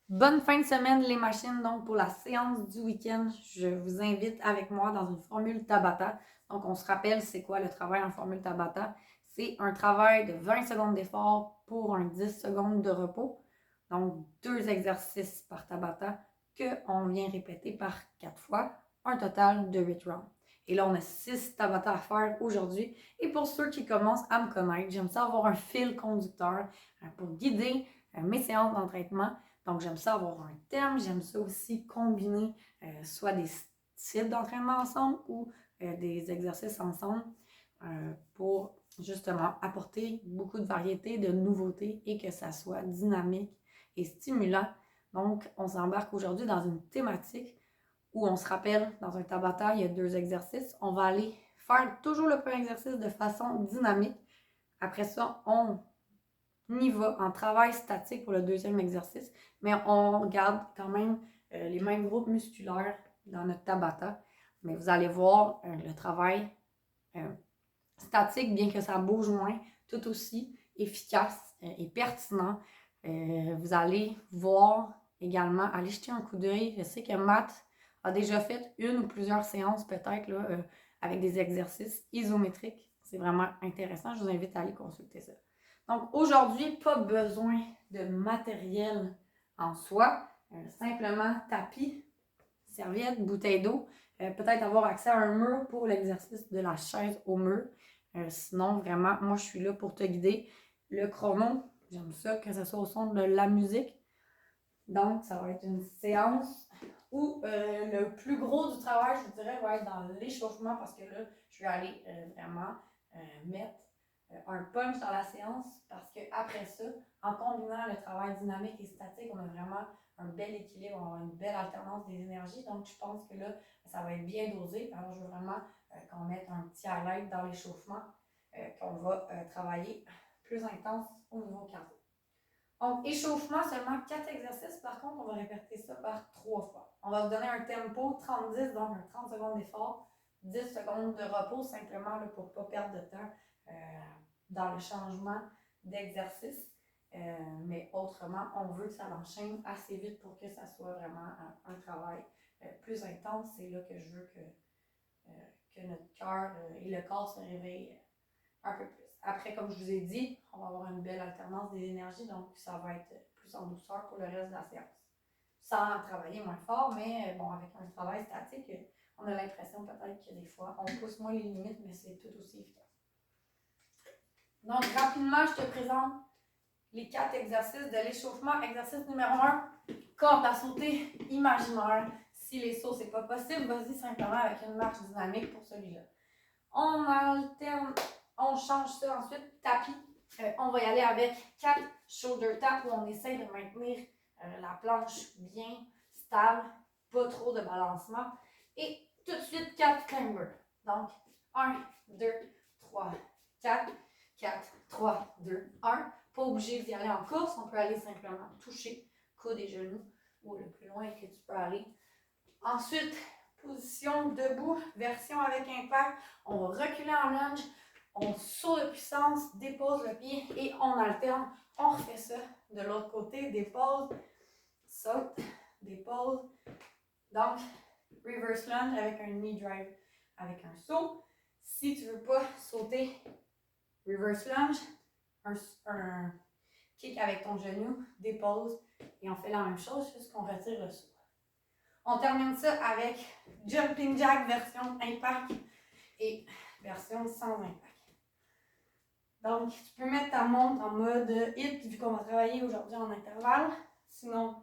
Bonne fin de semaine les machines. Donc pour la séance du week-end, je vous invite avec moi dans une formule Tabata. Donc on se rappelle c'est quoi le travail en formule Tabata. C'est un travail de 20 secondes d'effort pour un 10 secondes de repos. Donc 2 exercices par Tabata qu'on vient répéter par 4 fois, un total de 8 rounds. Et là, on a 6 Tabata à faire aujourd'hui. Et pour ceux qui commencent à me connaître, j'aime ça avoir un fil conducteur pour guider mes séances d'entraînement. Donc, j'aime ça avoir un thème, j'aime ça aussi combiner soit des styles d'entraînement ensemble ou des exercices ensemble pour justement apporter beaucoup de variété, de nouveautés et que ça soit dynamique et stimulant. Donc, on s'embarque aujourd'hui dans une thématique où on se rappelle, dans un Tabata, il y a 2 exercices. On va aller faire toujours le premier exercice de façon dynamique. Après ça, on y va en travail statique pour le deuxième exercice, mais on garde quand même les mêmes groupes musculaires dans notre Tabata. Mais vous allez voir le travail statique, bien que ça bouge moins, tout aussi efficace et pertinent. Vous allez voir également, aller jeter un coup d'œil. Je sais que Matt a déjà fait une ou plusieurs séances peut-être là, avec des exercices isométriques. C'est vraiment intéressant. Je vous invite à aller consulter ça. Donc aujourd'hui, pas besoin de matériel en soi. Simplement tapis, serviette, bouteille d'eau. Peut-être avoir accès à un mur pour l'exercice de la chaise au mur. Sinon, vraiment, moi, je suis là pour te guider. Le chrono, j'aime ça que ce soit au son de la musique. Donc, ça va être une séance où le plus gros du travail, je vous dirais, va être dans l'échauffement parce que là, je vais aller vraiment mettre un punch dans la séance parce qu'après ça, en combinant le travail dynamique et statique, on a vraiment un bel équilibre, on a une belle alternance des énergies. Donc, je pense que là, ça va être bien dosé. Alors, je veux vraiment qu'on mette un petit highlight dans l'échauffement, qu'on va travailler plus intense au niveau cardio. Donc, échauffement, seulement 4 exercices. Par contre, on va répéter ça par 3 fois. On va se donner un tempo 30-10, donc un 30 secondes d'effort, 10 secondes de repos, simplement là, pour ne pas perdre de temps dans le changement d'exercice. Mais autrement, on veut que ça l'enchaîne assez vite pour que ça soit vraiment un travail plus intense. C'est là que je veux que notre cœur et le corps se réveillent un peu plus. Après, comme je vous ai dit, on va avoir une belle alternance des énergies, donc ça va être plus en douceur pour le reste de la séance. Sans travailler moins fort, mais bon, avec un travail statique, on a l'impression peut-être que des fois, on pousse moins les limites, mais c'est tout aussi efficace. Donc, rapidement, je te présente les 4 exercices de l'échauffement. Exercice numéro 1, corde à sauter imaginaire. Si les sauts, c'est pas possible, vas-y simplement avec une marche dynamique pour celui-là. On alterne, on change ça ensuite, tapis. On va y aller avec 4 shoulder taps où on essaye de maintenir la planche bien stable, pas trop de balancement. Et tout de suite, 4 climbers. Donc, 1, 2, 3, 4, 4, 3, 2, 1. Pas obligé d'y aller en course, on peut aller simplement toucher coude et genoux ou le plus loin que tu peux aller. Ensuite, position debout, version avec impact. On va reculer en lunge, on saute de puissance, dépose le pied et on alterne. On refait ça de l'autre côté, dépose, saute, dépose. Donc, reverse lunge avec un knee drive, avec un saut. Si tu ne veux pas sauter, reverse lunge, un kick avec ton genou, dépose et on fait la même chose jusqu'on retire le saut. On termine ça avec jumping jack version impact et version sans impact. Donc, tu peux mettre ta montre en mode hit vu qu'on va travailler aujourd'hui en intervalle. Sinon,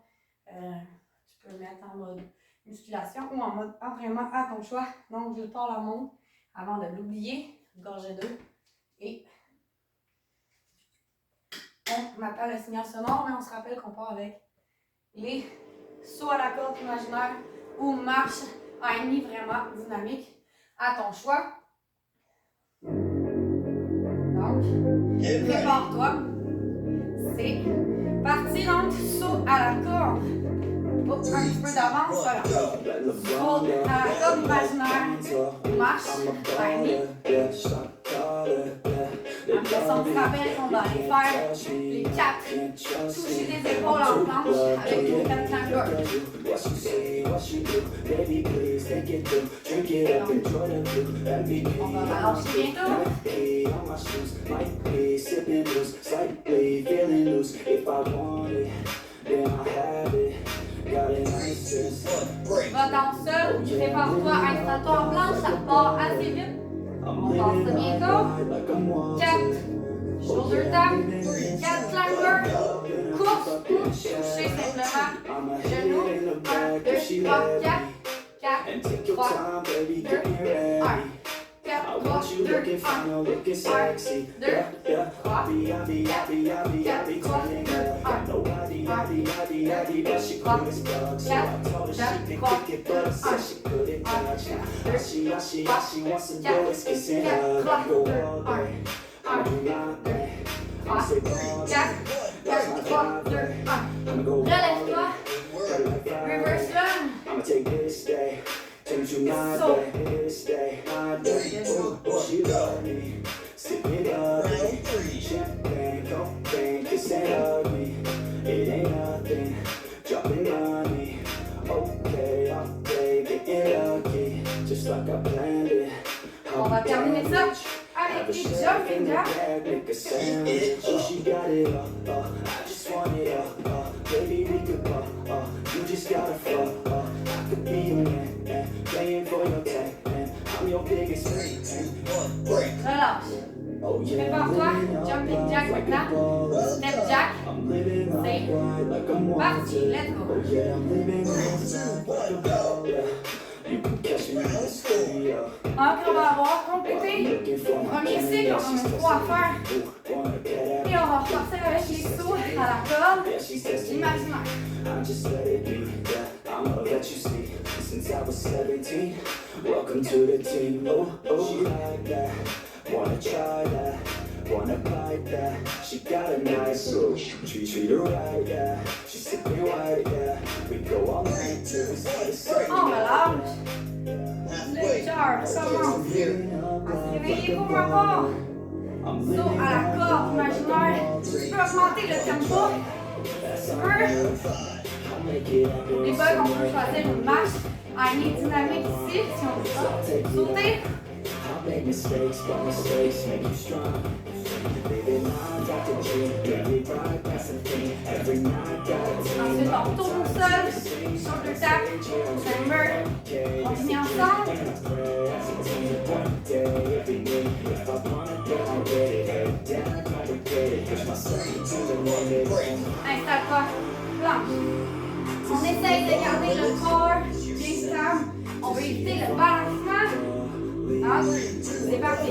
tu peux mettre en mode musculation ou en mode entraînement à ton choix. Donc, je pars la montre avant de l'oublier. Gorgée d'eau. Et on m'appelle le signal sonore, mais on se rappelle qu'on part avec les sauts à la corde imaginaire ou marche à un niveau vraiment dynamique à ton choix. Donc, prépare-toi. C'est parti, donc, saut à la corde. Oh, un petit peu d'avance, voilà. Saut à la corde imaginaire, marche à un niveau. si on se rappelle qu'on va aller faire les 4 touchés des épaules en planche avec nos 4 clangers. On va relâcher bientôt. Va dans le sol, prépare-toi, installe-toi en planche, ça part assez vite. On passe ça bientôt. 4 shoulder tap, 4 clangers, course ou toucher simplement. Genou, 1, 2, 3, 4, 4, 3, 2, 1. 4, 3, 2, 1, 1, 2, 3, 1. Relève-toi. Reverse lunge. So, on va terminer ça avec des jumping jacks. Relâche. Prépare-toi, jumping jack maintenant. Step jack. C'est parti, let's go. Donc, on va avoir complété le premier cycle, on en a 3 à faire. Et on va repartir avec les sauts à la corde imaginaire. Since I was 17, welcome to the team. Oh, she like that, wanna try that, wanna bite that. She got a nice look, treat her right, yeah. She sipping white, yeah. We go all night till we see the sun. On relâche. Le char commence. Réveillez vos rapports. Saut à la corde imaginaire. Tu peux augmenter le tempo. Tu peux. Les bugs, on peut choisir une marche. Un nez dynamique ici, si on veut sauter. Ensuite, on retourne au sol, shoulder tap, chamber. On finit ensemble. Installe-toi, planche. On essaye de garder le corps bien stable. On va éviter le balancement. C'est parti.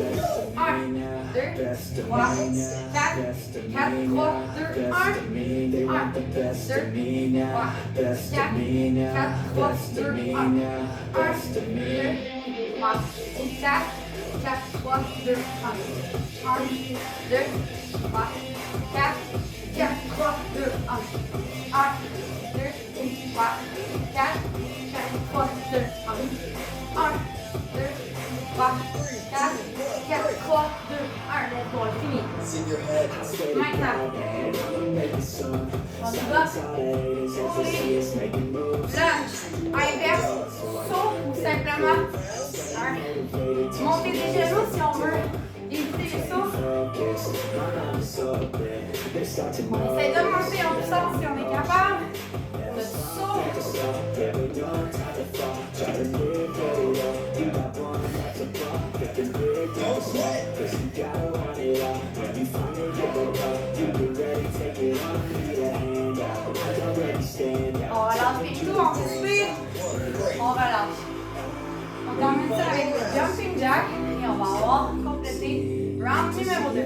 1, 2, 3, 4, 4, 3, 2, 1. 1, 2, 3, 4, 4, 3, 2, 1. 1, 2, 3, 4, 4, 3, 2, 1. 1, 2, 3, 4, 4, 3, 2, 1. 1, 2, 3, 4, 4, 3, 2, 1. 1, 2, 3, 4, 4, 3, 2, 1. Let's go, fini. Maintenant, on y va. Lunge, inverse, saut ou simplement monter les genoux si on veut éviter les sauts. On essaie de monter en puissance si on est capable. Le saut. On relâche les genoux, on respire. On relâche. On termine ça avec le jumping jack et on va avoir complété round numéro 2.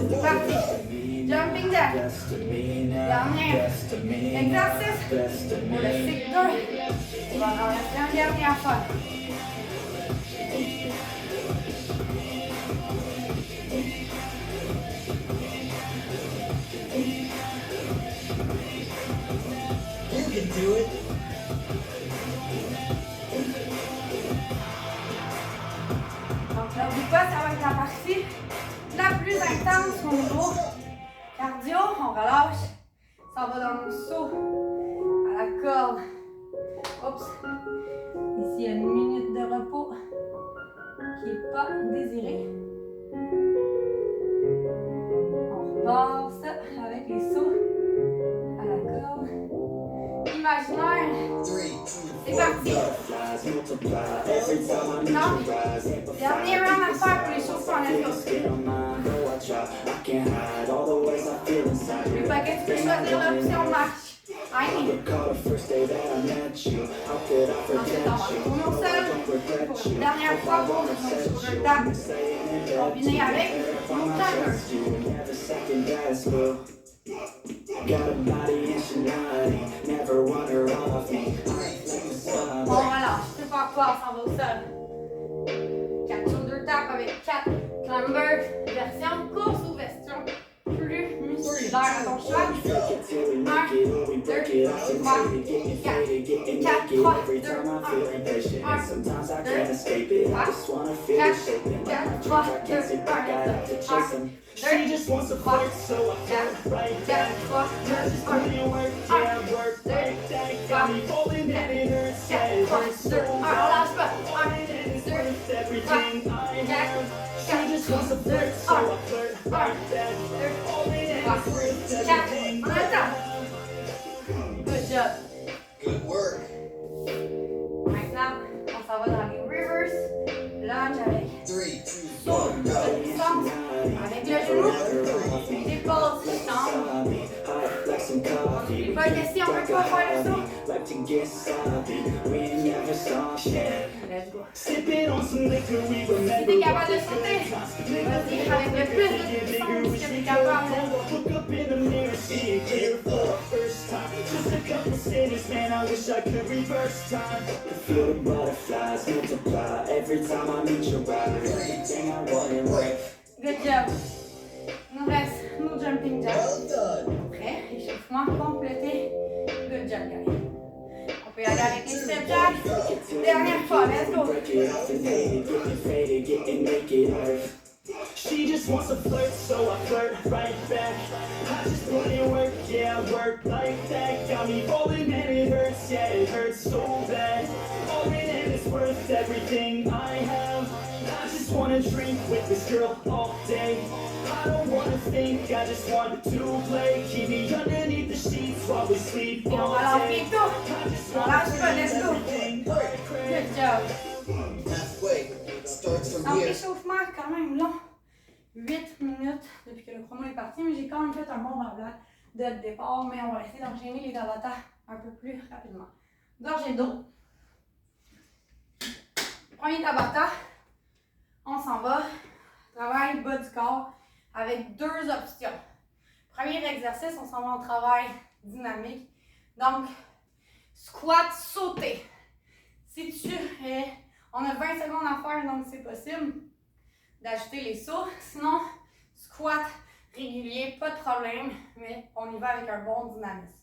C'est parti. Jumping jack. Dernier exercice pour le cycle 2. On va en rester un dernier à faire. You can do it. Donc n'oublie pas, ça va être la on relâche. Ça va dans nos sauts à la corde. Oups. Ici, il y a une minute de repos qui n'est pas désirée. On repart ça avec les sauts à la corde. Imaginaire. C'est parti. Non. Dernier round à faire pour les chaussons en avion. Le paquet, tu peux choisir l'option marche. Ensuite, on va tourner au sol pour une dernière fois pour nos shoulder taps combinés avec nos timer. On relâche, c'est pas quoi, on s'en va au sol. 4 shoulder taps avec 4 climbers, version course ou version plus musculaire à ton choix. 1, 2, 3, 4, 4, 3, 2, 1, 1, 2, 4, 3, 2, 1, Good job. Good work. Maintenant, on s'en va dans les reverse lunge avec 3, 2, saut 1, de go. puissance avec le genou, l'épaule se chambre. N'oublie pas que si on veut pas faire le saut, let's go. Si t'es capable de sauter, vas-y avec le plus de puissance que t'es capable. Good job. Il nous reste nos jumping jacks. Well done. Prêt? Échauffement complété. Good job, guys. On peut y aller avec les step jacks. Dernière fois, let's go. She just wants to flirt, so I flirt right back. I just put in work, yeah, I work like that. Got me rolling and it hurts, yeah, it hurts so bad. All in and it's worth everything I have. I just wanna drink with this girl all day. I don't wanna think, I just want to play. Keep me underneath the sheets while we sleep Et on all relâche day. bientôt. I just On wanna lâche pas, drink let's go. everything I crave. Good job. Halfway. Starts from Donc, here. échauffement quand même long. 8 minutes depuis que le chrono est parti, mais j'ai quand même fait un bon remblai de départ, mais on va essayer d'enchaîner les Tabata un peu plus rapidement. Gorgée d'eau. Premier Tabata, on s'en va. Travail bas du corps avec 2 options. Premier exercice, on s'en va en travail dynamique. Donc, squat, sauter. Si tu es... On a 20 secondes à faire, donc c'est possible d'ajouter les sauts. Sinon, squat régulier, pas de problème, mais on y va avec un bon dynamisme.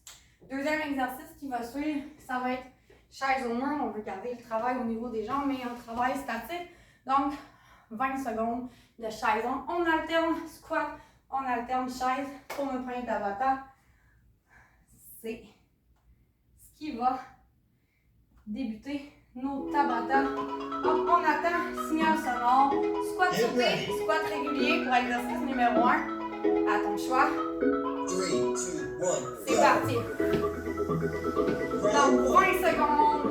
Deuxième exercice qui va suivre, ça va être chaise au mur. On veut garder le travail au niveau des jambes, mais un travail statique. Donc, 20 secondes de chaise. On alterne squat, on alterne chaise pour notre premier Tabata. C'est ce qui va débuter nos Tabata. Hop, on attend, signal sonore, squat sauté, squat régulier pour exercice numéro 1. À ton choix. 3, 2, 1, C'est go. parti. Donc, 20 secondes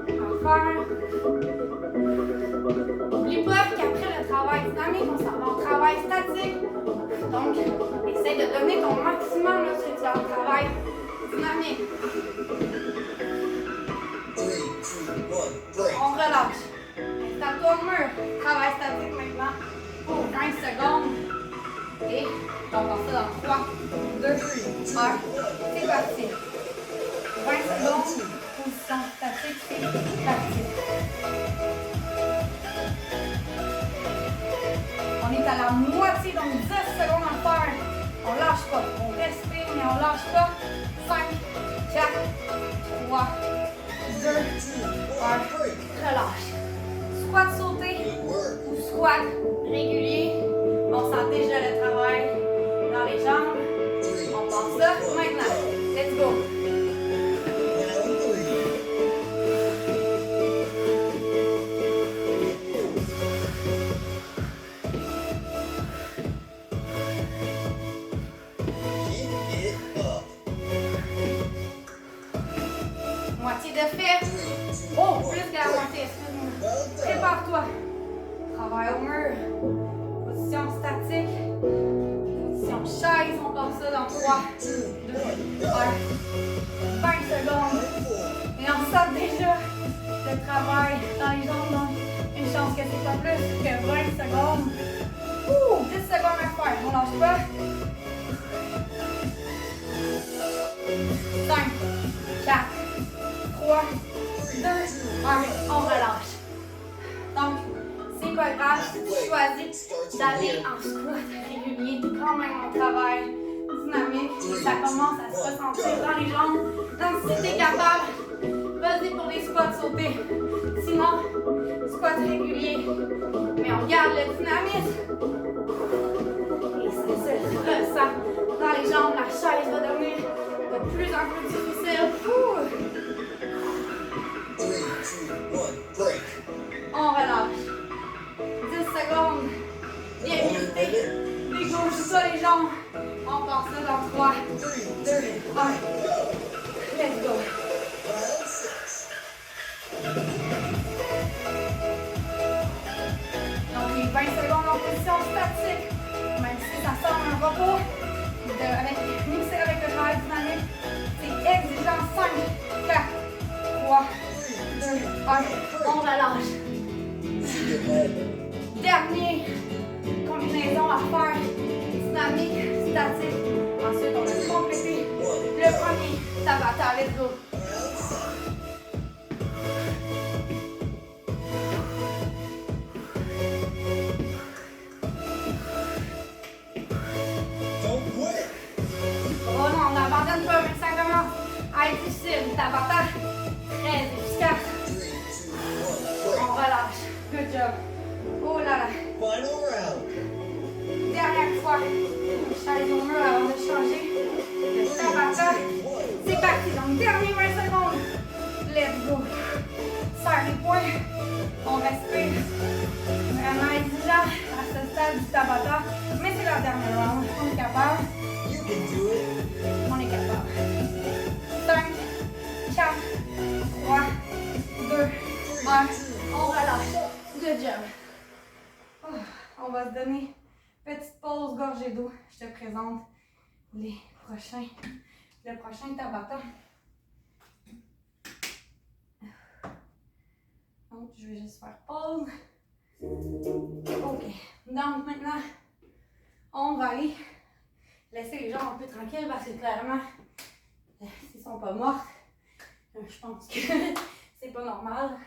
à faire. N'oublie pas qu'après le travail dynamique, on s'en va en travail statique. Donc, essaye de donner ton maximum lorsque tu es en travail dynamique. 3, 2, 1, break. On relâche. Installe-toi au mur. Travail statique maintenant pour 20 secondes. Et on va faire ça dans 3, 2, 1. C'est parti. 20 secondes. Position statique. C'est parti. On est à la moitié, donc 10 secondes à faire. On lâche pas. On respire, mais on lâche pas. 5, 4, 3, 2, 1. Relâche. Squat sauté Good work. ou squat régulier. On sent déjà le travail dans les jambes. 3, On travail au mur. Position statique. Position chaise. On part ça dans 3, 2, 1. 20 secondes. Et on sent déjà le travail dans les jambes. Donc, une chance que c'est pas plus que 20 secondes. 10 secondes à faire. On lâche pas. 5, 4, 3, 2, 1. On relâche. Donc, c'est pas grave si tu choisis d'aller en squat régulier. Quand même, on travaille dynamique. Ça commence à se ressentir dans les jambes. Donc, si tu es capable, vas-y pour les squats sautés. Sinon, squat régulier. Mais on garde le dynamisme. Et ça se ressent dans les jambes. La chaise va devenir de plus en plus difficile. 3, 2, 1, break. On relâche. 10 secondes. Bien mérité. Dégauche pas les jambes. On part ça dans 3, 2, 1. Let's go. Round 6. Donc, les 20 secondes en position statique. Même si ça sort un repos, mixé avec le travail dynamique, c'est exigeant. 5, 4, 3, 2, 1. On relâche. Dernier combinaison à faire. Dynamique, statique. Ensuite, on va compléter le premier Tabata. Let's go. Don't quit. Oh non, on n'abandonne pas, mais ça commence à être difficile. Tabata, très efficace. 3, 2, 1, On relâche. Good job. Oh là là. break. Final round. Dernière fois. Chaise au mur avant de changer. Le Tabata. C'est parti. Donc, dernier 20 secondes. Let's go. Serre les poings. On respire. Vraiment exigeant à ce stade du Tabata. Mais c'est la dernière round. On est capable. You can do it. On est capable. 5, 4, 3, 2, 1. On relâche. Good job. Oh, on va se donner une petite pause gorgée d'eau. Je te présente le prochain Tabata. Donc, je vais juste faire pause. Ok. Donc, maintenant, on va aller laisser les jambes un peu tranquilles parce que clairement, s'ils sont pas morts, je pense que c'est pas normal.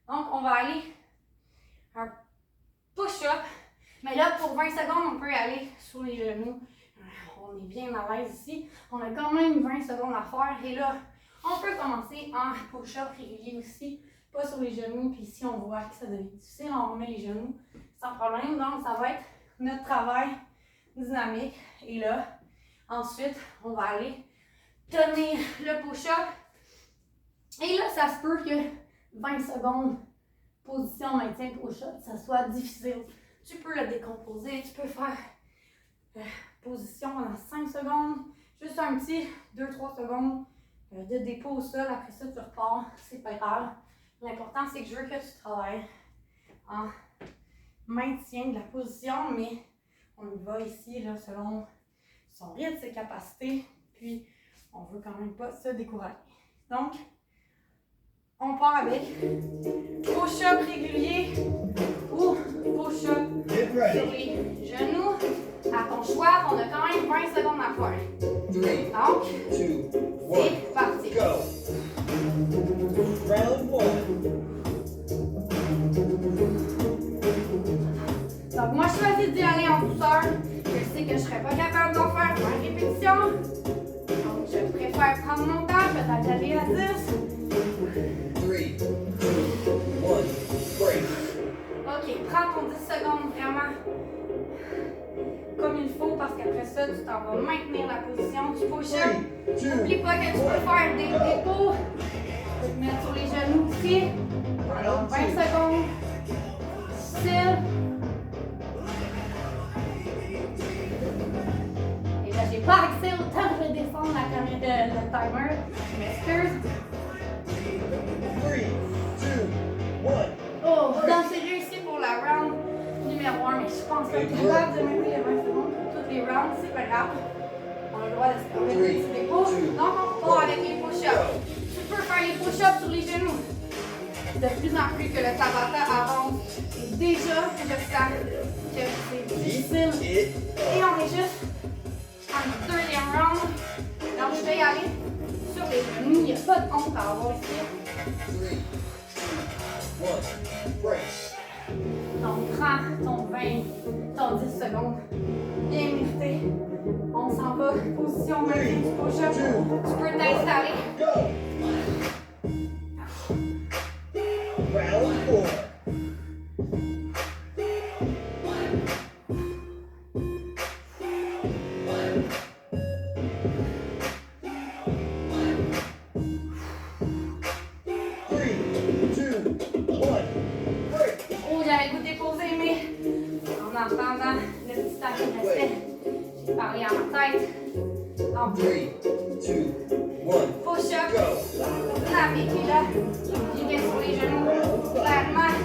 Donc, on va aller un push-up. Mais là, pour 20 secondes, on peut aller sur les genoux. On est bien à l'aise ici. On a quand même 20 secondes à faire. Et là, on peut commencer en push-up régulier aussi. Pas sur les genoux. Puis si on voit que ça devient difficile, on remet les genoux sans problème. Donc, ça va être notre travail dynamique. Et là, ensuite, on va aller tenir le push-up. Et là, ça se peut que 20 secondes position maintien push-up, ça soit difficile. Tu peux le décomposer, tu peux faire position pendant 5 secondes, juste un petit 2-3 secondes de dépôt au sol, après ça tu repars, c'est pas grave. L'important c'est que je veux que tu travailles en maintien de la position, mais on y va ici là, selon son rythme, ses capacités, puis on veut quand même pas se décourager. Donc, on part avec push-up régulier ou push-up Get sur ready. les genoux. À ton choix, on a quand même 20 secondes à faire. 3, Donc, 2, c'est parti. 1, go. Round 1. Donc, moi, je choisis d'y aller en douceur. Je sais que je ne serais pas capable d'en faire 20 répétitions. Donc, je préfère prendre mon temps, peut-être d'aller à 10. 3, 2, 1, break. Ok, prends ton 10 secondes vraiment comme il faut parce qu'après ça, tu t'en vas maintenir la position du push-up. 3, 2, N'oublie pas que tu peux faire des dépôts. Tu peux te mettre sur les genoux ici. Donc, 20 secondes. Still. Et là, j'ai pas accès au temps de descendre la caméra, le timer. Je m'excuse. 3, 2, 1. Oh, donc c'est réussi pour la round numéro 1, mais je pense que capable de mener les 20 secondes pour toutes les rounds, c'est pas grave. On a le droit de se permettre de petits dépôts. Donc, on part avec les push-ups. Tu peux faire les push-ups sur les genoux. De plus en plus que le Tabata avance, et déjà, je sens que c'est difficile. Et on est juste en deuxième round. Donc, je vais y aller sur les genoux. Il n'y a pas de honte à avoir ici. 3, 2, 1, break. Donc, prends ton 20, ton 10 secondes. Bien mérité. On s'en va. Position maintien du push-up. Tu peux t'installer. Go! Round 4. Oh, j'avais le goût de déposer, mais en entendant le petit temps qui restait, j'ai parlé à ma tête. Donc, 3, 2, 1, push-up, go! dynamique est là, qui vient sur les genoux. Clairement,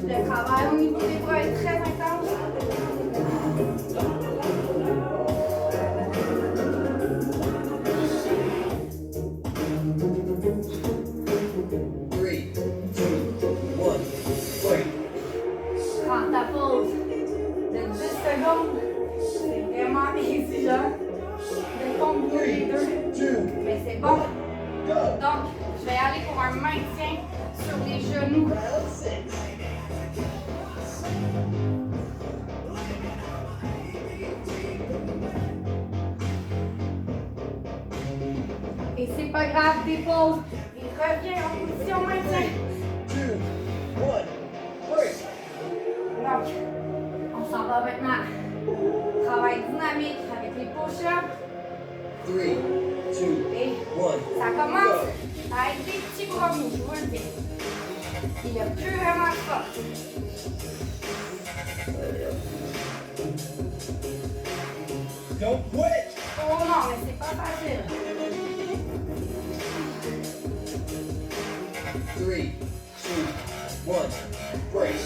le travail au niveau des bras est très intense. 3, 2, 1, break. Prends ta pause de 10 secondes. C'est vraiment exigeant de combiner les deux, 2, mais c'est bon. go! Donc, je vais aller pour un maintien sur les genoux. Round 6. Et c'est pas grave, dépose et reviens en position maintien. 2, 1, break. Donc, on s'en va maintenant. Travail dynamique avec les push-ups. 3, 2, Et 1, ça commence à être des petits bras mous, je vous le dis. Il n'y a plus vraiment de force. don't quit! Oh non, mais c'est pas facile. 3, 2, 1, break.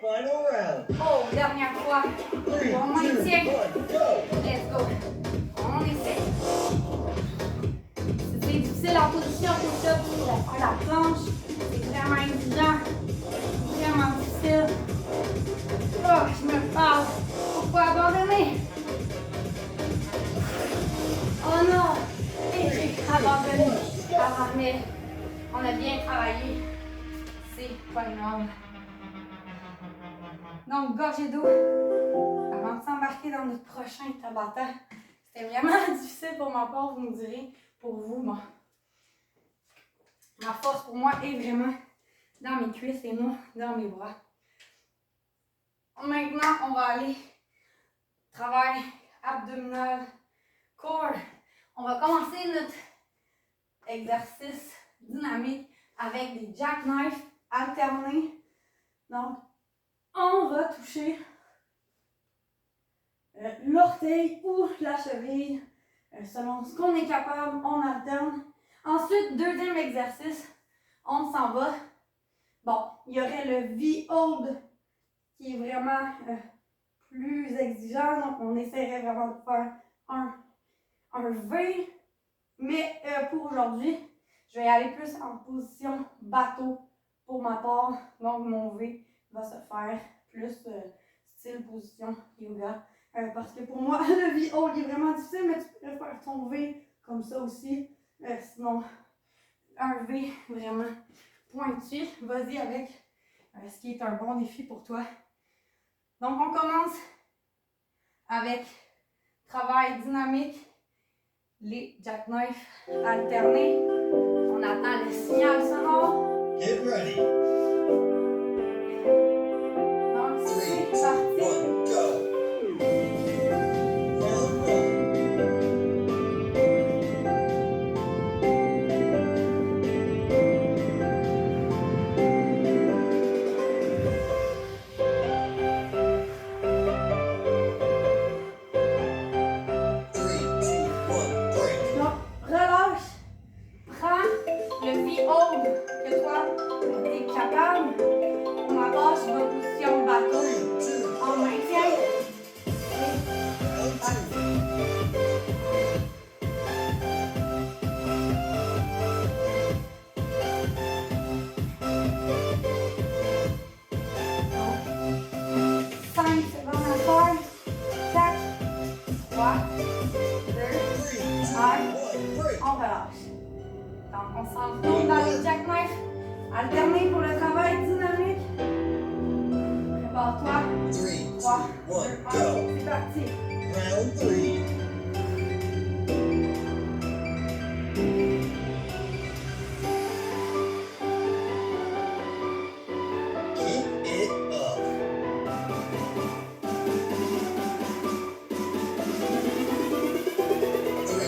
Final round. Oh, dernière fois. 3, 2, On 1, maintient. go! Let's go. On essaie. C'est difficile en position push-up pour faire la planche. C'est vraiment exigeant. Vraiment difficile. Oh, je me parle. Pourquoi abandonner? Oh non! Et j'ai abandonné. Ah, mais on a bien travaillé. C'est pas grave. Donc, gorgée d'eau. Avant de s'embarquer dans notre prochain Tabata, c'était vraiment difficile pour ma part, vous me direz. Pour vous, moi. Ma force pour moi est vraiment dans mes cuisses et non dans mes bras. Maintenant, on va aller travail abdominal, core. On va commencer notre exercice dynamique avec des jackknife alternés. Donc, on va toucher l'orteil ou la cheville selon ce qu'on est capable, on alterne. Ensuite, deuxième exercice, on s'en va. Bon, il y aurait le V-hold qui est vraiment plus exigeant. Donc, on essaierait vraiment de faire un V. Mais pour aujourd'hui, je vais aller plus en position bateau pour ma part. Donc, mon V va se faire plus style position yoga. Parce que pour moi, le V-hold est vraiment difficile, mais tu peux faire ton V comme ça aussi. Sinon, un V vraiment pointu. Vas-y avec ce qui est un bon défi pour toi. Donc, on commence avec travail dynamique, les jackknife alternés. On attend le signal sonore. Get ready. Donc, 3, c'est 2, parti. 1, go! Round 1. Donc, relâche. Prends le V-hold que toi On s'en retourne dans les jackknives. Alterner pour le travail dynamique. Prépare-toi. 3, 3, 2, 1, 2, 1. go. C'est parti. Round 3. Keep it up. 3, 2,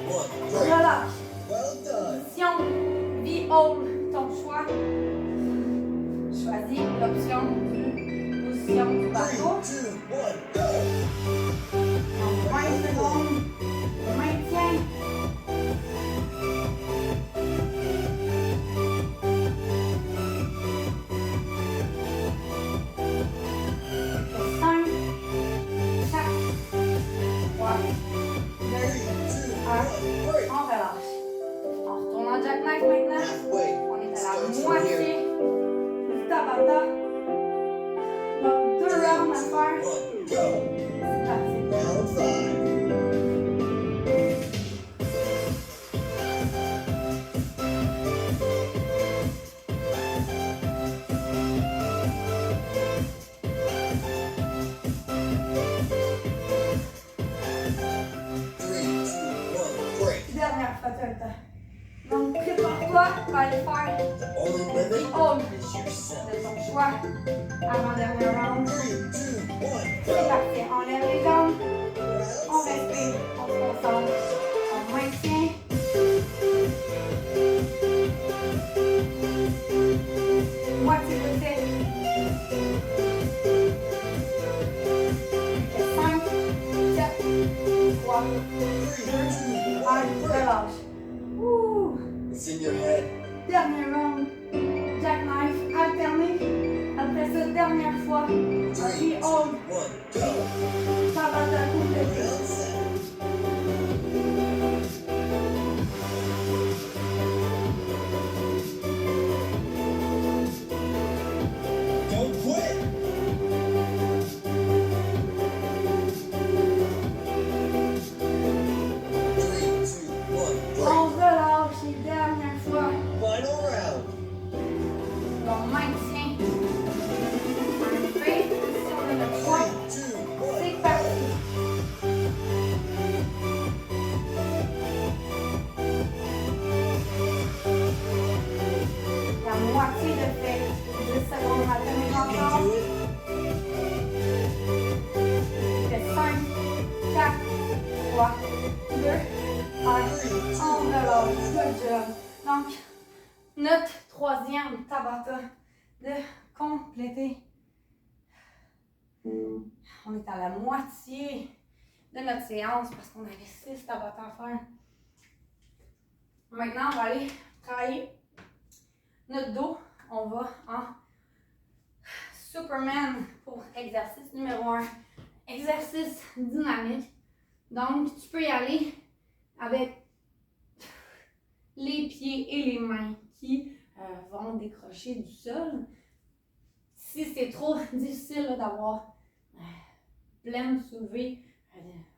1, break. Relâche. Well done. Position, V-hold, ton choix. Choisis l'option du position du 3, bateau. 2, 1, go. En 20 secondes, maintien. Cinq, 4, 3, 2, 3, 2, 1, break. on relâche. On retourne en jackknife maintenant. Halfway. On est à Start la from moitié here. du Tabata. Donc 2 rounds à faire. 1, go. C'est parti. Round 5. Dernière fois, tu as le temps. Donc prépare-toi à aller faire The only limit hold is yourself. de ton choix avant dernier round. 3, 2, 1, C'est go. parti. Enlève les jambes. On Round respire. On se concentre. On maintient. Moitié de fait. 5, 4, 3, 2, 1, relâche. Ouh. It's in your head. Dernier round. Jackknife alterné. Après ça, dernière fois. 3, 2, 1, Puis hold. go. Tabata complété. Round 7. Don't quit. 3, 2, 1, break. On relâche les dernières fois. Final round. On maintient. Un fait sur le poids. 3, 2, 1. C'est parti. La moitié de fait. 10 secondes à tenir You encore. can do it. Il fait 5, 4, 3, 2, 1. On relâche. Good job. Donc, notre troisième Tabata de compléter. On est à la moitié de notre séance parce qu'on avait 6 Tabata à faire. Maintenant, on va aller travailler notre dos. On va en Superman pour exercice numéro 1. Exercice dynamique. Donc, tu peux y aller avec les pieds et les mains qui vont décrocher du sol. Si c'est trop difficile là, d'avoir plein soulevée,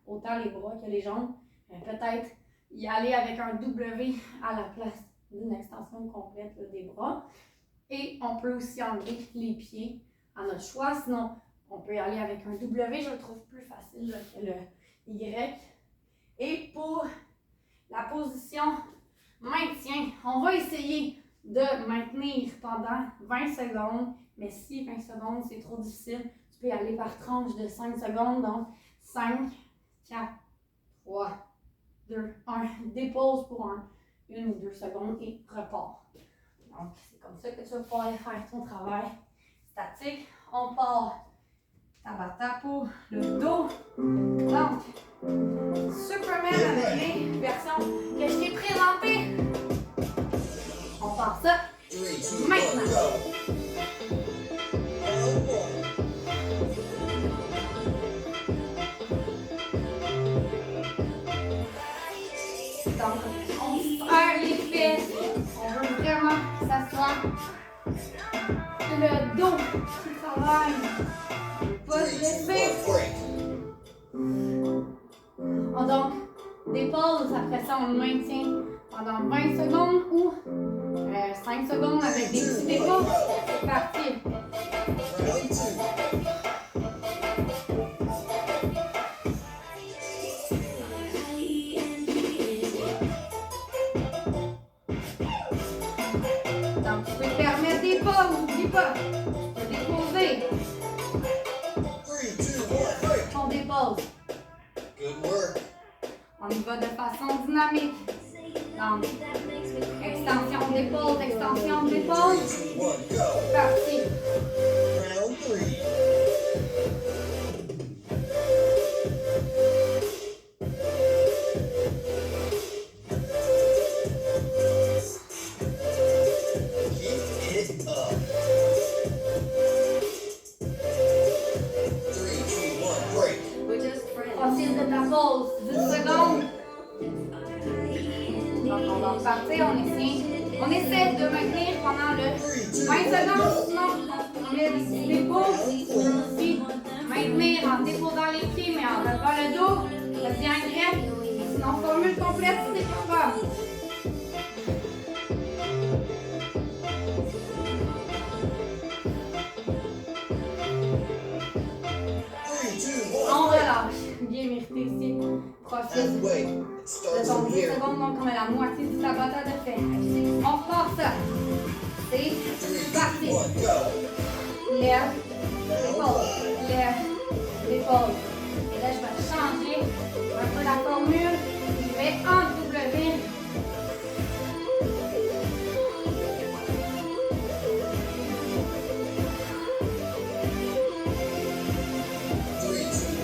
autant les bras que les jambes, peut-être y aller avec un W à la place d'une extension complète là, des bras. Et on peut aussi enlever les pieds à notre choix. Sinon, on peut y aller avec un W, je le trouve plus facile là, que le Y. Et pour la position maintien, on va essayer de maintenir pendant 20 secondes. Mais si 20 secondes c'est trop difficile, tu peux y aller par tranche de 5 secondes. Donc 5, 4, 3, 2, 1. Dépose pour 1 ou 2 secondes et repars. Donc c'est comme ça que tu vas pouvoir faire ton travail statique. On part Tabata pour le dos. Donc, Superman avec les versions que je t'ai présentées. On part ça 3, 2, 1, maintenant. go. Round 1. Donc, on serre les fesses. On veut vraiment que ça soit le dos qui travaille. Pas 3, se 2, laisser. 1, break. Donc, des pauses, après ça, on maintient pendant 20 secondes ou 5 secondes avec des petits dépôts. C'est parti. Round 2. Donc, tu peux te permettre des pauses, n'oublie pas. Tu peux déposer. 3, 2, 1, break. On dépose. Good work. On y va de façon dynamique. Donc, extension d'épaule, extension 3, d'épaule. 2, 1, go. Parti. Round 3. Keep it up. 3, 2, 1, break. Profite de ta pause. 10 secondes. Donc, on va repartir. On essaie de maintenir pendant le 20 secondes. Sinon, on met des dépôts. Puis, maintenir en déposant les pieds, mais en levant le dos. Le bien grec. Sinon, formule complète si t'es pas capable. On relâche. Bien mérité ici. Profite Halfway. It de starts ton from 10 here. secondes, donc on a la moitié du tabata de fait. On repart ça. C'est 3, parti. 2, 1, go. Lève, épaule, lève, épaule. Et là, je vais changer un peu la formule. Je vais en W. 3, 2,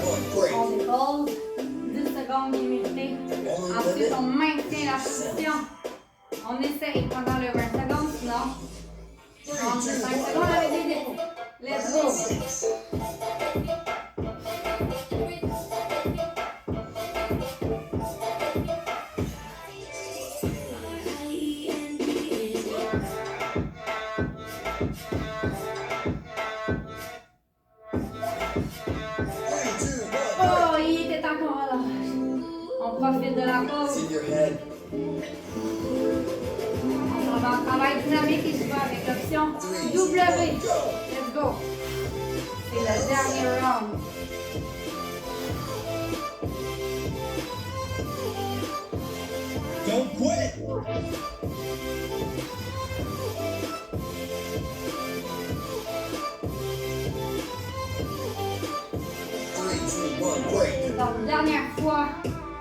1, break. On dépose. 10 secondes bien méritées. Ensuite, on maintient la position. On essaye pendant le 20 secondes, sinon, on rentre 5 secondes avec des dépôts. Let's go. Oh, il était encore là. On profite de la It's pause. in your head. On va en travail dynamique et je vais avec l'option W. Let's go. C'est le dernier round. Don't quit. Three, two, one, break. Donc, dernière fois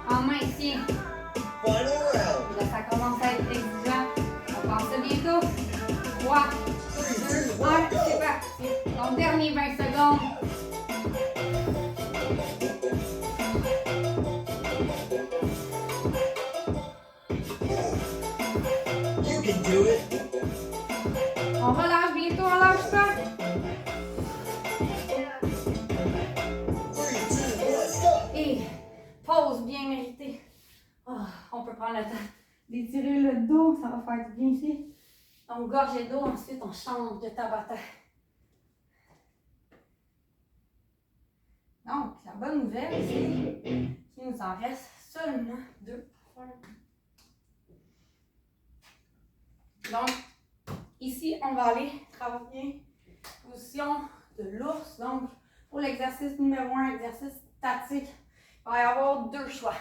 en maintien. Final round. Là, ça commence à être exigeant. On pense ça bientôt. 3, 2, 1, c'est parti. Donc, dernier 20 secondes. You can do it. On relâche bientôt, on lâche pas. 3, 2, 1, stop. Et pause bien méritée. Ah, on peut prendre le temps d'étirer le dos, ça va faire du bien ici. Donc, gorgée d'eau, ensuite on change de tabata. Donc, la bonne nouvelle, c'est qu'il nous en reste seulement 2. Donc, ici, on va aller travailler position de l'ours. Donc, pour l'exercice numéro 1, exercice statique, il va y avoir 2 choix.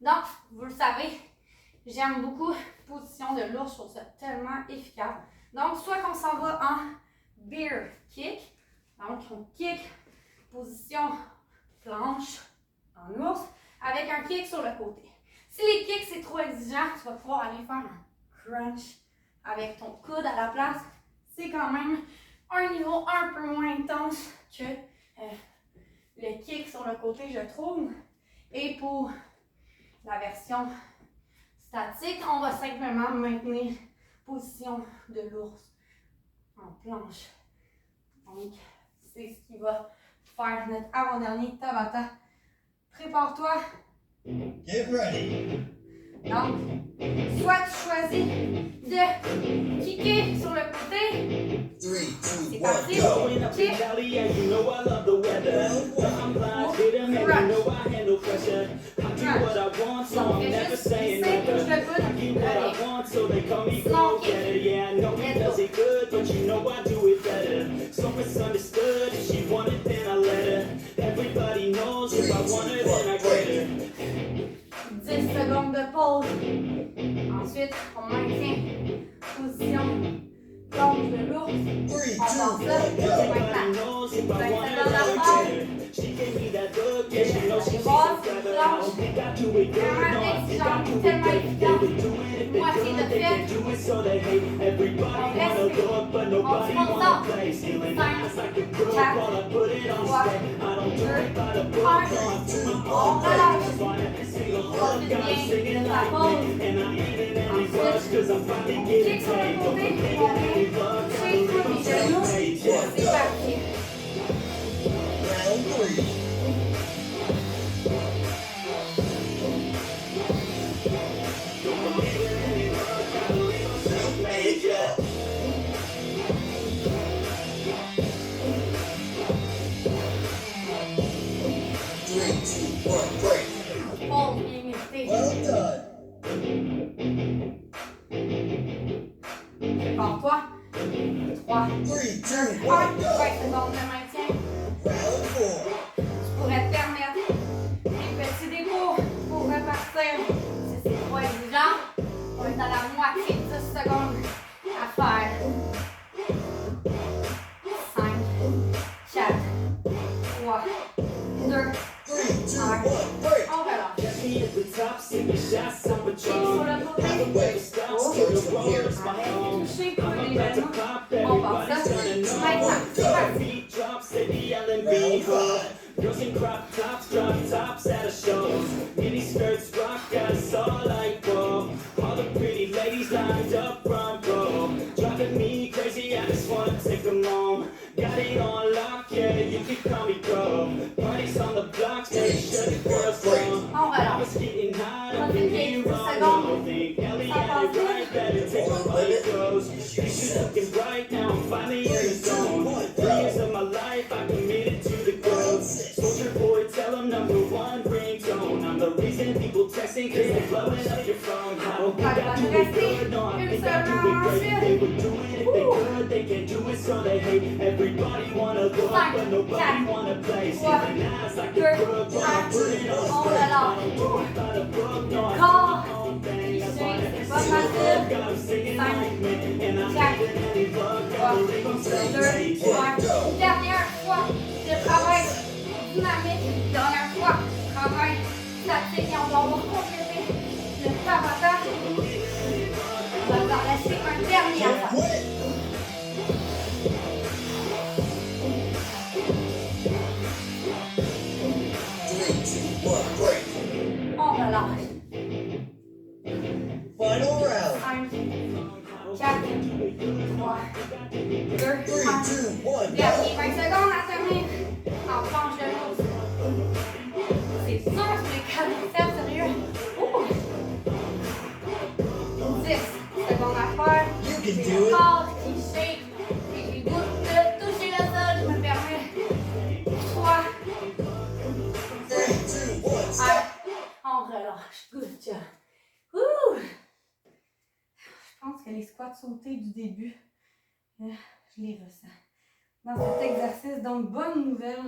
Donc, vous le savez, j'aime beaucoup position de l'ours, je trouve ça tellement efficace. Donc, soit qu'on s'en va en bear kick, donc on kick, position planche en ours, avec un kick sur le côté. Si les kicks c'est trop exigeant, tu vas pouvoir aller faire un crunch avec ton coude à la place. C'est quand même un niveau un peu moins intense que le kick sur le côté, je trouve. Et pour la version statique, on va simplement maintenir position de l'ours en planche. Donc, c'est ce qui va faire notre avant-dernier Tabata. Prépare-toi. Get ready. Donc, soit tu choisis de kicker sur le côté. 3, 2, C'est 1, parti. go. Going up in Cali, and you know I love the weather. I'm blind, hit 'em, and you know I handle pressure. I do what I want, so Donc, I'm fais never juste saying glisser, touche never. le coude, I get what I so they call me Smoke it. go-getter. Yeah, I know he does it good, but you know I do it better. So misunderstood, if she wanted, then I let her. Everybody knows if I want her, then I get her. 10 secondes de pause. Ensuite, on maintient position plonge de l'ours. 3, 2, On passe 1, là, go. c'est maintenant. Everybody knows if I 20 want her, secondes then I à get faire. her. She gave me that look, yeah, she knows she's Brosse, so clever. I don't think I do it good, no, I think I do it tellement great. They efficace. would do it if they Moitié de could, they fait. can't do it, so they hate. Everybody On wanna respire. look, but On nobody se wanna concentre. play. Stealing 5, eyes like a crook 4, while I put it on 3, display. I don't do it by the 2, book, 1. no, I do my On own thing. relâche. That's why every single On hook profite got me bien singing de la like pause. me. And I eat it every Ensuite, rush, cause I'm finally getting kick sur le paid. Don't côté, forget on any vient luck, I shake believe sur I'm les genoux. self-made, yeah. C'est parti. Round 3. Yeah. 3, 2, 1, break. Pause bien médité. Well done. Prépare-toi. 3, 3, 2, 2, 1. 1, 20 go. secondes de maintien. Round 4. Tu pourrais te permettre des petits dépôts pour repartir. Si c'est trop exigeant, on est à la moitié de 10 secondes à faire. 5, 4, 3, 2, 3, 2, 1, break. on relâche. Catch me at the top, sipping shots of Kick sur Patron. le côté. Have a way to stop, Oh. still the rollers my Arrête own. de toucher, creux I'm les about to genoux. pop, On passe everybody's ça. gonna know. Maintenant, c'est parti. Beat drops, they be yelling me hard. Girls in crop tops, drop tops at a show. Mini skirts rock, got us all like whoa. All the pretty ladies lined up front row. Driving me crazy, I just wanna take them home. Got it on lock, yeah, you can call me bro. Parties on the blocks, make sure the girls know. On I relâche. was getting hot up Profite in bien, here 10 on secondes. the think Ellie Ça had it passe right, better take my body clothes. She's looking bright now, I'm finally in the zone. 3 years of my life, I committed to the growth. Soldier boy, tell him #1 ringtone. I'm the reason people texting, cause they blowing up your phone. I don't think I do it good, no, I think I do it great. They would do it if they could, they can't do it, so they hate. Everybody wanna look, but nobody wanna play. Stealing eyes like a crook, while I put it on display. I don't do it by the book, no, I do my own thing. That's why every single hook got me singing like me. And I hate it any luck, I believe I'm 2, self-made, 1. yeah. Dernière fois de travail dynamique. Dernière fois, travail statique. Et on va avoir complété le tabata. On va en laisser un dernier à faire. Quit. Three, two, one, break. On relâche. Final round. 5, 4, 3, 2, 3, 1. 2, 1, go. Dernier 20 secondes à tenir en planche de l'autre. C'est sûr, c'est les quadriceps, sérieux. Ouh. 10 secondes à faire. You can J'ai do le it. corps qui shake et j'ai le goût de toucher le sol. Je me permets. 3, 2, 3, 2, 1, 1. stop. On relâche. Good job. Ouh. Je pense que les squats sautés du début, je les ressens dans cet exercice. Donc, bonne nouvelle.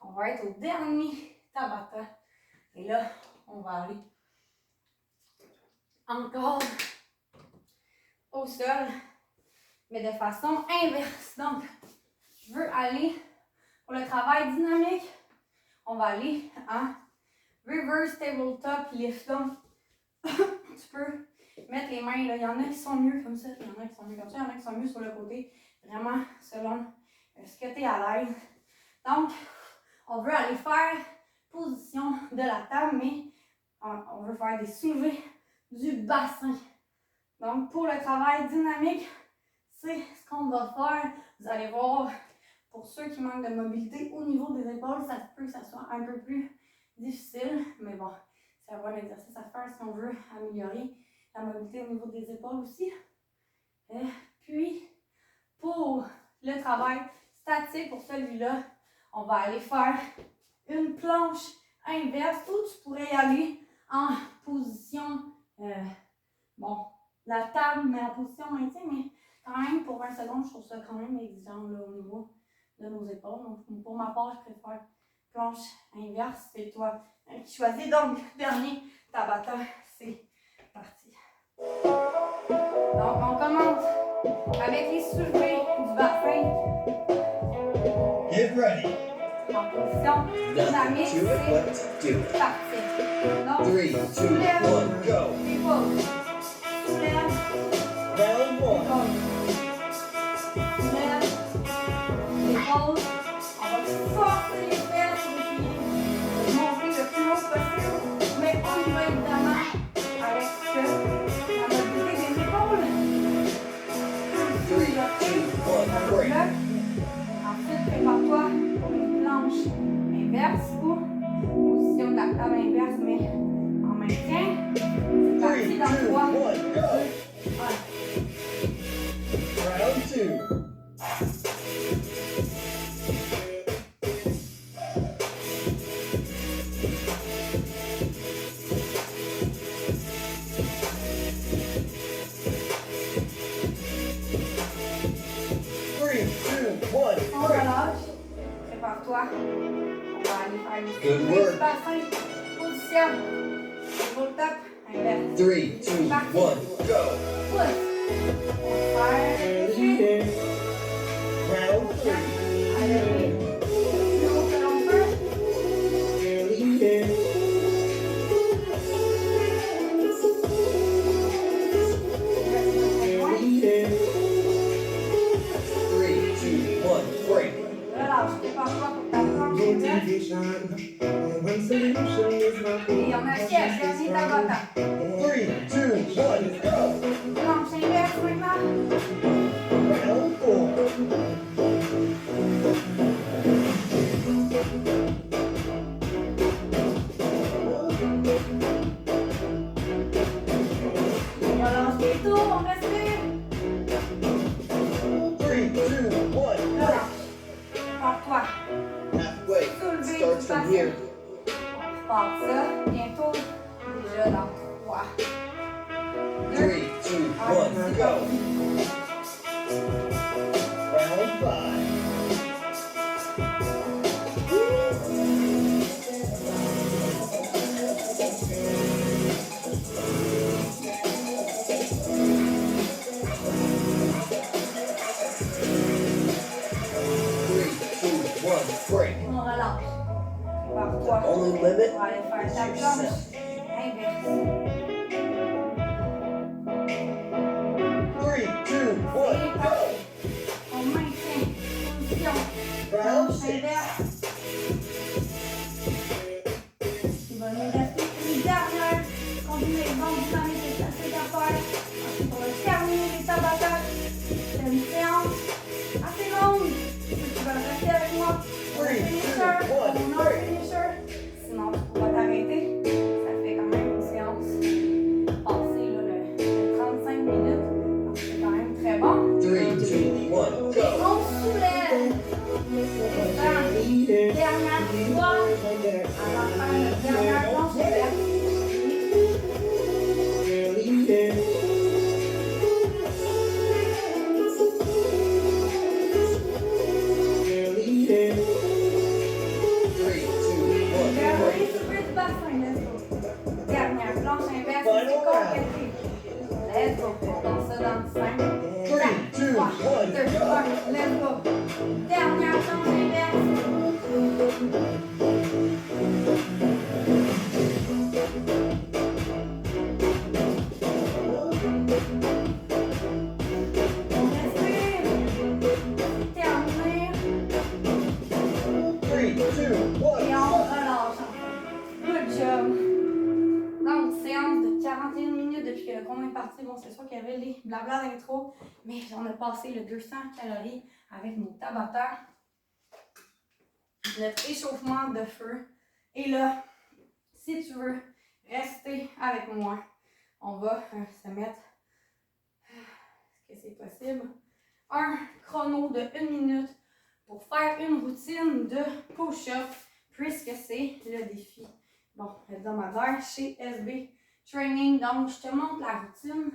On va être au dernier tabata. Et là, on va aller encore au sol, mais de façon inverse. Donc, je veux aller pour le travail dynamique. On va aller en reverse tabletop lift. Donc, tu peux mettre les mains, là. Il y en a qui sont mieux comme ça, il y en a qui sont mieux comme ça, il y en a qui sont mieux sur le côté, vraiment selon ce que tu es à l'aise. Donc, on veut aller faire position de la table, mais on veut faire des soulevés du bassin. Donc, pour le travail dynamique, c'est ce qu'on va faire. Vous allez voir, pour ceux qui manquent de mobilité au niveau des épaules, ça se peut que ça soit un peu plus difficile, mais bon, c'est un bon exercice à faire si on veut améliorer la mobilité au niveau des épaules aussi. Et puis, pour le travail statique, pour celui-là, on va aller faire une planche inverse où tu pourrais y aller en position la table, mais en position maintien, mais quand même, pour 20 secondes, je trouve ça quand même exigeant là, au niveau de nos épaules. Donc, pour ma part, je préfère planche inverse. C'est toi qui choisis. Donc, dernier Tabata, c'est parti. Donc, on commence avec les soulevés du bassin. Get ready. En position Nothing dynamique, to it but c'est to do it. parti. Donc, 3, 2, soulève, 1, go. dépose. Soulève, Round 1. dépose. Soulève, dépose. On va forcer les fesses pour essayer de monter le plus haut possible. Mais on y va évidemment avec la mobilité des épaules. 3, 2, 1, break. Ensuite, prépare-toi pour une planche inverse ou position de la table inverse, mais en maintien. C'est 3, parti 2, dans 3, 1, 2, go. 1. Round 2. On relâche. Prépare-toi. On va aller faire une Good soulevée work. du bassin. Position. Épaule top. Inverse. 3, 2, 1, go. Pousse. On serre les pieds. Round 3. Allez. Plus haut que l'on peut. Relâche. Prépare-toi pour ta planche inverse. Et on achève. Dernier Tabata. 3, 2, 1, go. Planche inverse maintenant. Round 4. On relâche les tours. On respire. 3, 2, 1, go. Relâche. Prépare-toi. Halfway. Soulever Starts du from bassin. here. On repart ça. Bientôt. Déjà dans 3, 3, 2, 1, go. Round 5. Break. On relâche. Prépare-toi. Only limit On va aller faire is ta yourself. planche inverse. 3, 2, 1, go. On maintient. Position. Round Planche 6. inverse. Il va nous rester une dernière combinaison dynamique et statique à faire. Ensuite, on va terminer les Tabata. C'est une séance assez longue. Ceux qui veulent rester avec moi, on a un finisher, on a un finisher. Sinon, on va t'arrêter. Ça fait quand même une séance passée là, le 35 minutes. Donc, c'est quand même très bon. 3, 2, 1, go. On soulève. Dernière fois. Avant de faire notre dernière planche inverse. Dernier soulevé du bassin, let's go. Dernière planche inverse, c'est complété. Let's go. On danse ça dans 5, 4, 3, 2, 1, let's go. Dernière planche inverse. On respire. Terminé. 3, 2, 1, Et on relâche enfin. Good job. Donc, séance de 41 minutes depuis que le cours est parti. Bon, c'est sûr qu'il y avait les blabla d'intro, mais on a passé le 200 calories avec nos Tabata. Notre échauffement de feu. Et là, si tu veux rester avec moi, on va se mettre, est-ce que c'est possible, un chrono de 1 minute pour faire une routine de push-up, puisque c'est le défi hebdomadaire chez SB Training. Donc, je te montre la routine.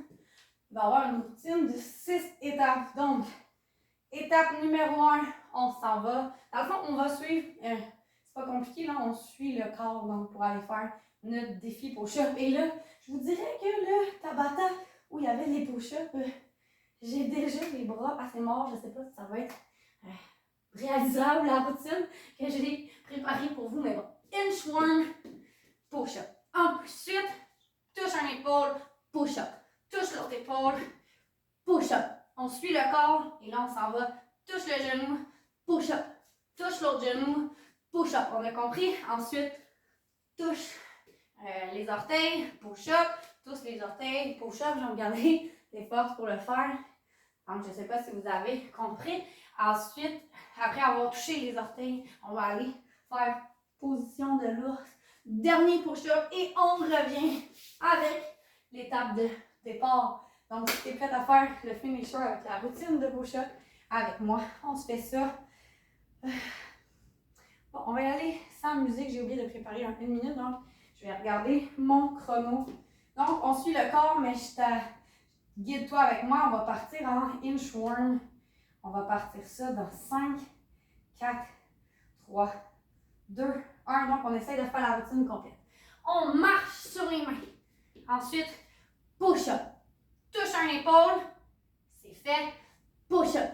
il va y avoir une routine de 6 étapes. Donc, étape numéro 1, on s'en va. Dans le fond, on va suivre, c'est pas compliqué, là, on suit le corps donc, pour aller faire notre défi push-up. Et là, je vous dirais que le Tabata, où il y avait les push-ups, j'ai déjà les bras assez morts. Je sais pas si ça va être réalisable, la routine que j'ai préparée pour vous, mais bon. Inchworm, push-up. Ensuite, touche un épaule, push-up. Touche l'autre épaule, push-up. On suit le corps et là, on s'en va. Touche le genou, push-up. Touche l'autre genou, push-up. On a compris? Ensuite, touche les orteils, push-up. Touche les orteils, push-up. J'ai regardé des forces pour le faire. Donc, je ne sais pas si vous avez compris. Ensuite, après avoir touché les orteils, on va aller faire position de l'ours. Dernier push-up et on revient avec l'étape de départ. Donc, si tu es prête à faire le finisher avec la routine de push-up avec moi, on se fait ça. Bon, on va y aller sans musique. J'ai oublié de préparer une minute, donc je vais regarder mon chrono. Donc, on suit le corps, mais guide-toi avec moi. On va partir en inchworm. On va partir ça dans 5, 4, 3, 2, 1. Donc, on essaie de faire la routine complète. On marche sur les mains. Ensuite, push-up. Touche un épaule. C'est fait. Push-up.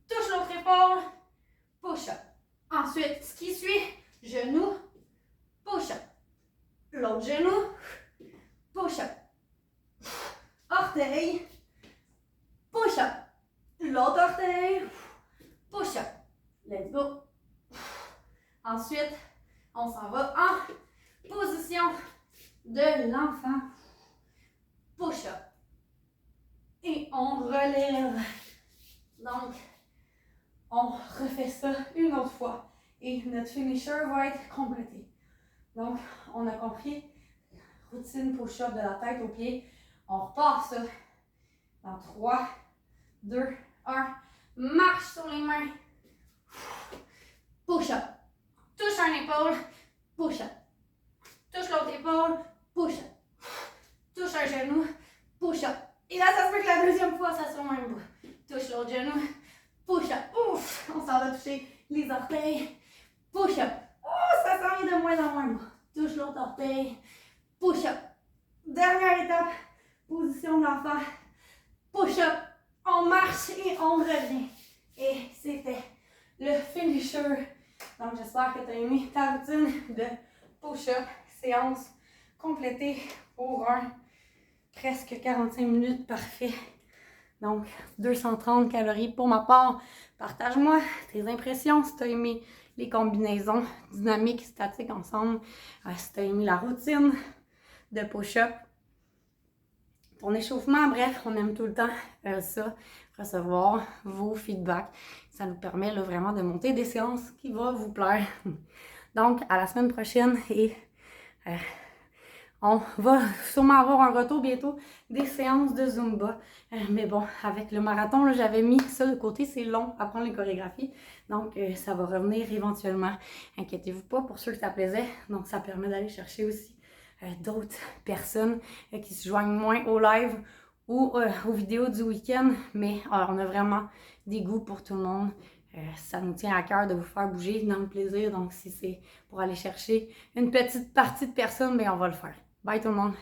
Touche l'autre épaule. Push-up. Ensuite, ce qui suit, genou. Push-up. L'autre genou. Push-up. Orteil. Push-up. L'autre orteil. Push-up. Let's go. Ensuite, on s'en va en position de l'enfant. Push-up. Et on relève. Donc, on refait ça une autre fois. Et notre finisher va être complété. Donc, on a compris. Routine push-up de la tête aux pieds. On repart ça dans 3, 2, 1. Marche sur les mains. Push-up. Touche un épaule. Push-up. Touche l'autre épaule. Push-up. Touche un genou. Push-up. Et là, ça se peut que la deuxième fois, ça soit au même bout. Touche l'autre genou. Push-up. Ouf! On s'en va toucher les orteils. Push-up. Oh, ça s'en vient de moins en moins. Touche l'autre orteil. Push-up. Dernière étape. Position d'enfant. Push-up. On marche et on revient. Et c'était le finisher. Donc, j'espère que tu as aimé ta routine de push-up. Séance complétée pour presque 45 minutes. Parfait. Donc, 230 calories pour ma part. Partage-moi tes impressions si tu as aimé les combinaisons dynamiques, statiques ensemble. Si tu as aimé la routine de push-up. Ton échauffement, bref, on aime tout le temps ça, recevoir vos feedbacks. Ça nous permet là, vraiment de monter des séances qui vont vous plaire. Donc, à la semaine prochaine et on va sûrement avoir un retour bientôt des séances de Zumba. Mais bon, avec le marathon, j'avais mis ça de côté. C'est long à apprendre les chorégraphies. Donc, ça va revenir éventuellement. Inquiétez-vous pas pour ceux que ça plaisait. Donc, ça permet d'aller chercher aussi d'autres personnes qui se joignent moins au live ou aux vidéos du week-end. Mais on a vraiment des goûts pour tout le monde. Ça nous tient à cœur de vous faire bouger dans le plaisir. Donc, si c'est pour aller chercher une petite partie de personnes, bien, on va le faire. Bye tout le monde!